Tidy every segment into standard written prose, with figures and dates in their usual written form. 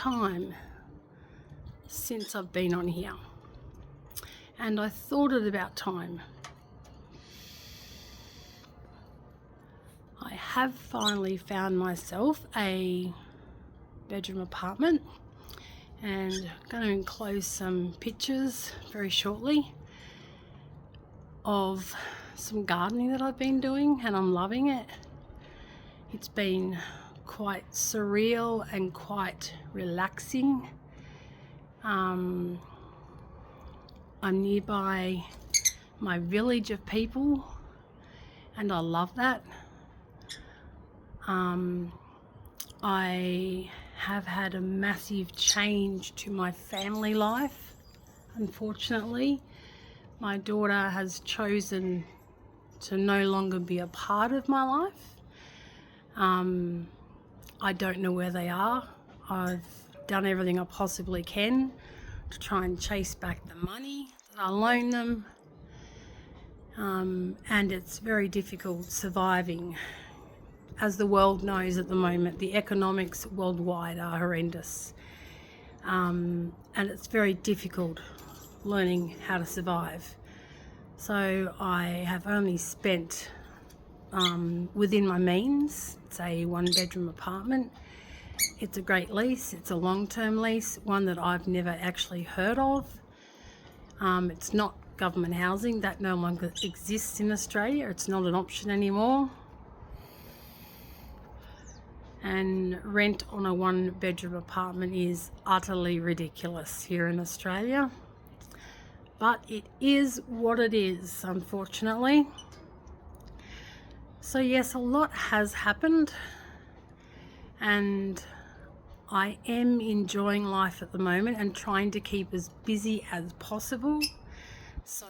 time since I've been on here, and I thought it about time. I have finally found myself a bedroom apartment, and I'm going to enclose some pictures very shortly of some gardening that I've been doing, and I'm loving it. It's been quite surreal and quite relaxing. I'm nearby my village of people, and I love that. I have had a massive change to my family life. Unfortunately, my daughter has chosen to no longer be a part of my life. I don't know where they are. I've done everything I possibly can to try and chase back the money that I loan them. And it's very difficult surviving. As the world knows at the moment, the economics worldwide are horrendous. And it's very difficult learning how to survive. So I have only spent within my means. It's a one-bedroom apartment. It's a great lease. It's a long-term lease, one that I've never actually heard of. It's not government housing. That no longer exists in Australia. It's not an option anymore. And rent on a one-bedroom apartment is utterly ridiculous here in Australia. But it is what it is, unfortunately. So yes, a lot has happened, and I am enjoying life at the moment and trying to keep as busy as possible, so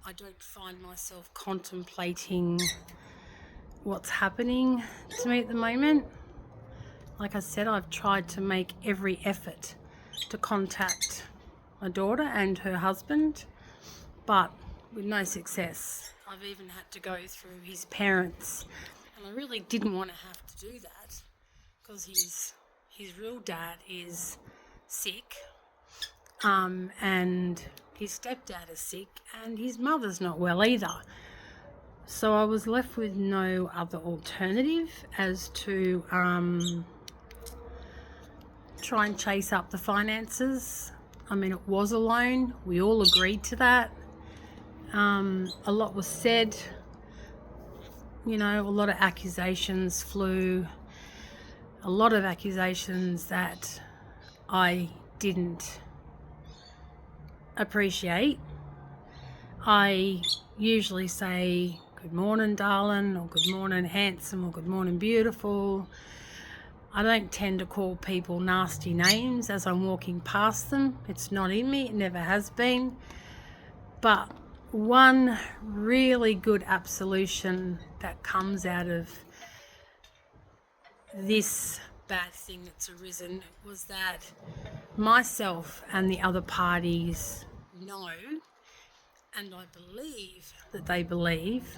I don't find myself contemplating what's happening to me at the moment. Like I said, I've tried to make every effort to contact my daughter and her husband, but with no success. I've even had to go through his parents, and I really didn't want to have to do that because his real dad is sick, and his stepdad is sick, and his mother's not well either. So I was left with no other alternative as to try and chase up the finances. I mean, it was a loan. We all agreed to that. A lot was said, a lot of accusations flew, a lot of accusations that I didn't appreciate. I usually say, "Good morning, darling," or "Good morning, handsome," or "Good morning, beautiful." I don't tend to call people nasty names as I'm walking past them. It's not in me. It never has been. But one really good absolution that comes out of this bad thing that's arisen was that myself and the other parties know, and I believe that they believe,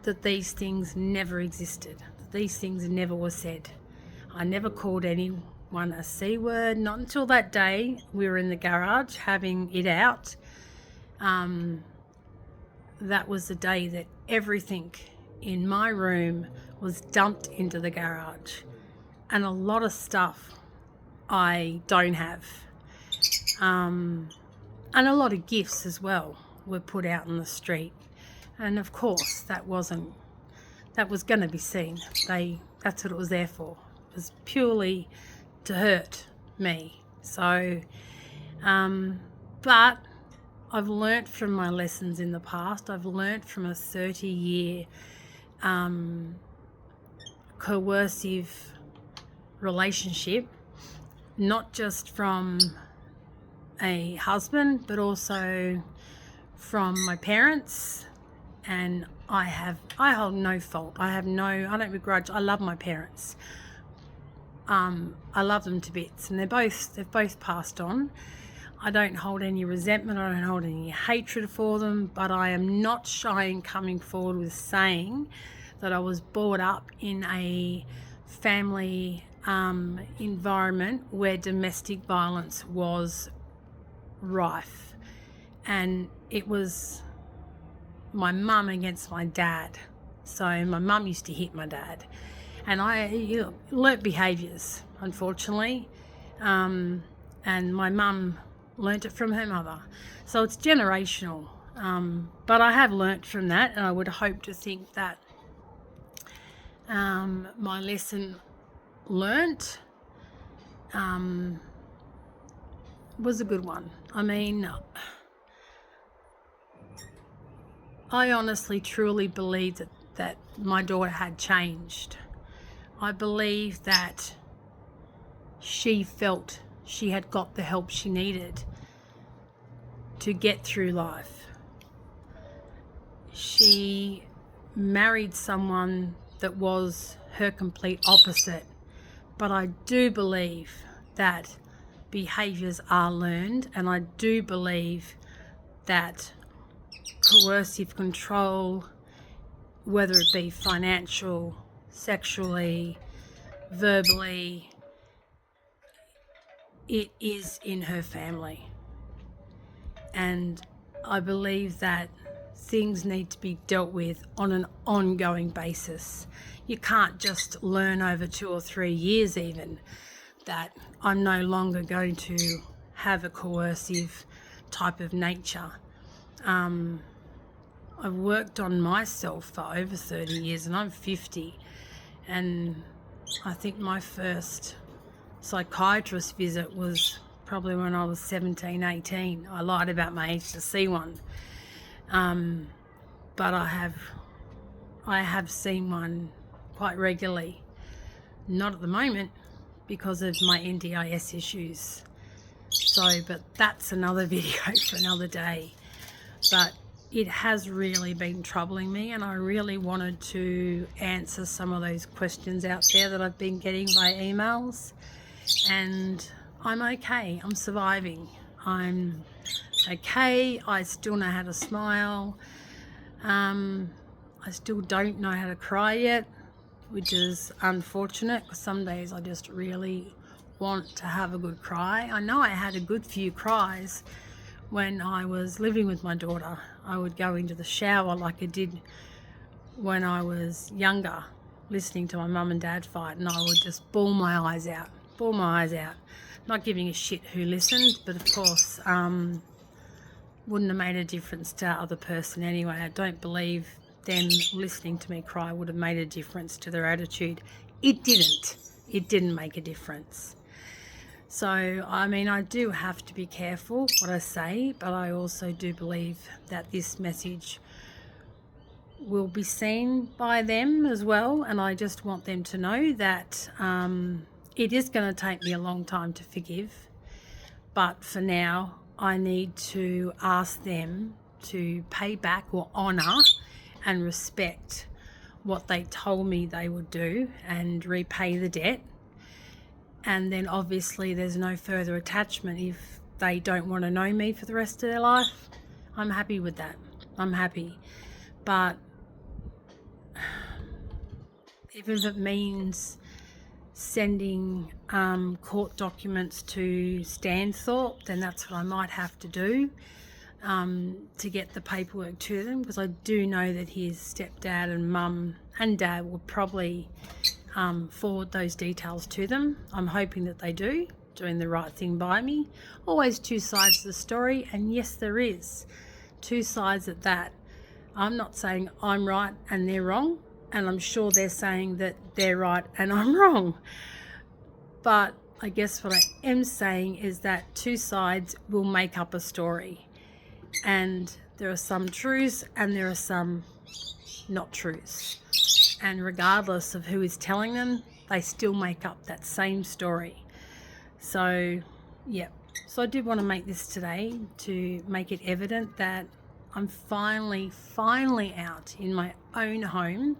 that these things never existed, that these things never were said. I never called anyone a C word, not until that day we were in the garage having it out. That was the day that everything in my room was dumped into the garage, and a lot of stuff I don't have, and a lot of gifts as well were put out in the street. And of course that was going to be seen. That's what it was there for. It was purely to hurt me. So but I've learnt from my lessons in the past. I've learnt from a 30-year coercive relationship, not just from a husband, but also from my parents. And I hold no fault. I don't begrudge. I love my parents. I love them to bits, and they've both passed on. I don't hold any resentment, I don't hold any hatred for them, but I am not shy in coming forward with saying that I was brought up in a family environment where domestic violence was rife, and it was my mum against my dad. So my mum used to hit my dad, and I learnt behaviours, unfortunately, and my mum learnt it from her mother. So it's generational, but I have learnt from that, and I would hope to think that my lesson learnt was a good one. I mean, I honestly, truly believe that my daughter had changed. I believe that she felt she had got the help she needed to get through life. She married someone that was her complete opposite, but I do believe that behaviours are learned, and I do believe that coercive control, whether it be financial, sexually, verbally, it is in her family. And I believe that things need to be dealt with on an ongoing basis. You can't just learn over 2 or 3 years even that I'm no longer going to have a coercive type of nature. I've worked on myself for over 30 years, and I'm 50, and I think my first psychiatrist visit was probably when I was 17, 18. I lied about my age to see one. But I have seen one quite regularly. Not at the moment because of my NDIS issues. But that's another video for another day. But it has really been troubling me, and I really wanted to answer some of those questions out there that I've been getting via emails. And I'm okay. I'm surviving. I'm okay. I still know how to smile. I still don't know how to cry yet, which is unfortunate, because some days I just really want to have a good cry. I know I had a good few cries when I was living with my daughter. I would go into the shower like I did when I was younger, listening to my mum and dad fight, and I would just bawl my eyes out. Not giving a shit who listened, but of course, wouldn't have made a difference to the other person anyway. I don't believe them listening to me cry would have made a difference to their attitude. It didn't make a difference. So, I mean, I do have to be careful what I say, but I also do believe that this message will be seen by them as well, and I just want them to know that it is going to take me a long time to forgive, but for now I need to ask them to pay back or honour and respect what they told me they would do and repay the debt. And then obviously there's no further attachment. If they don't want to know me for the rest of their life, I'm happy with that. I'm happy. But even if it means sending court documents to Stanthorpe, then that's what I might have to do to get the paperwork to them, because I do know that his stepdad and mum and dad will probably forward those details to them. I'm hoping that they do, doing the right thing by me. Always two sides to the story, and yes, there is two sides at that. I'm not saying I'm right and they're wrong, and I'm sure they're saying that they're right and I'm wrong. But I guess what I am saying is that two sides will make up a story, and there are some truths and there are some not truths. And regardless of who is telling them, they still make up that same story. So, yeah. So I did want to make this today to make it evident that I'm finally out in my own home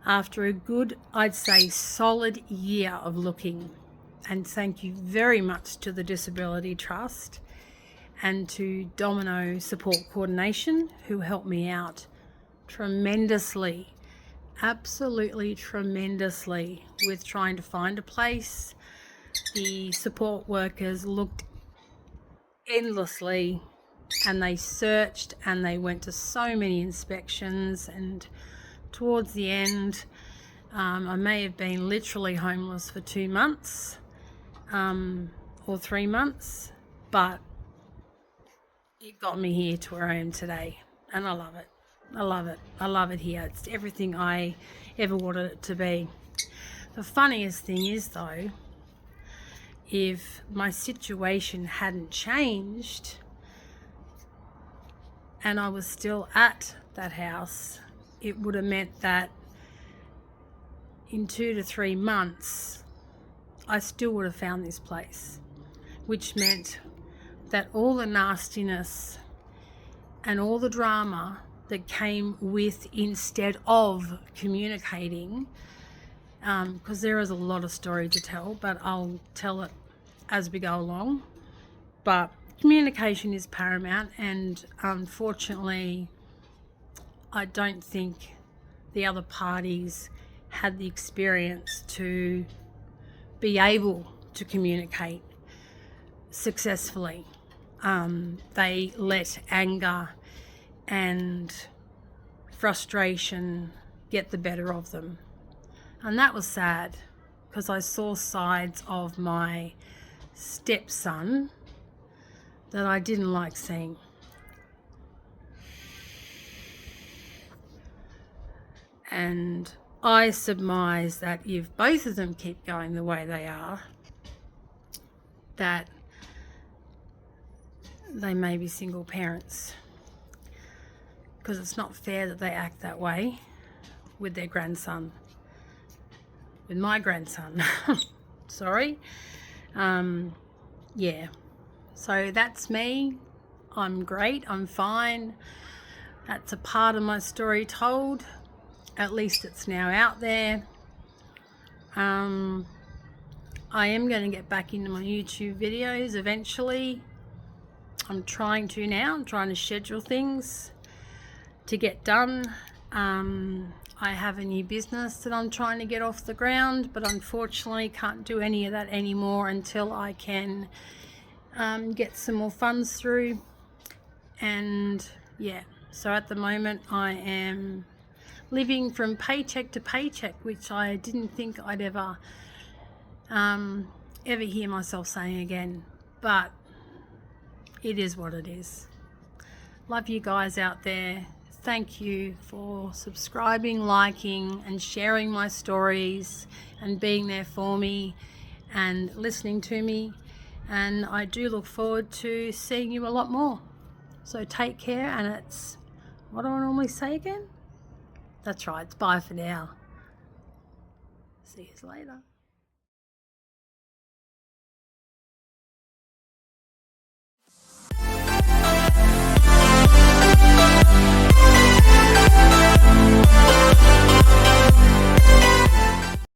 after a good, I'd say, solid year of looking. And thank you very much to the Disability Trust and to Domino Support Coordination, who helped me out tremendously absolutely tremendously with trying to find a place. The support workers looked endlessly, and they searched, and they went to so many inspections, and towards the end, I may have been literally homeless for 2 months, or 3 months, but it got me here to where I am today, and I love it. I love it. I love it here. It's everything I ever wanted it to be. The funniest thing is, though, if my situation hadn't changed and I was still at that house, it would have meant that in 2 to 3 months I still would have found this place, which meant that all the nastiness and all the drama that came with instead of communicating, because there is a lot of story to tell, but I'll tell it as we go along. But communication is paramount, and unfortunately I don't think the other parties had the experience to be able to communicate successfully. They let anger and frustration get the better of them, and that was sad, because I saw sides of my stepson that I didn't like seeing. And I surmise that if both of them keep going the way they are, that they may be single parents, because it's not fair that they act that way with their grandson, with my grandson. Sorry. Yeah. So that's me. I'm great. I'm fine. That's a part of my story told. At least it's now out there. I am going to get back into my YouTube videos eventually. I'm trying to now. I'm trying to schedule things to get done. I have a new business that I'm trying to get off the ground, but unfortunately can't do any of that anymore until I can get some more funds through. And yeah, so at the moment I am living from paycheck to paycheck, which I didn't think I'd ever hear myself saying again, but it is what it is. Love you guys out there. Thank you for subscribing, liking, and sharing my stories, and being there for me and listening to me. And I do look forward to seeing you a lot more. So take care, and it's, what do I normally say again? That's right, it's bye for now. See you later.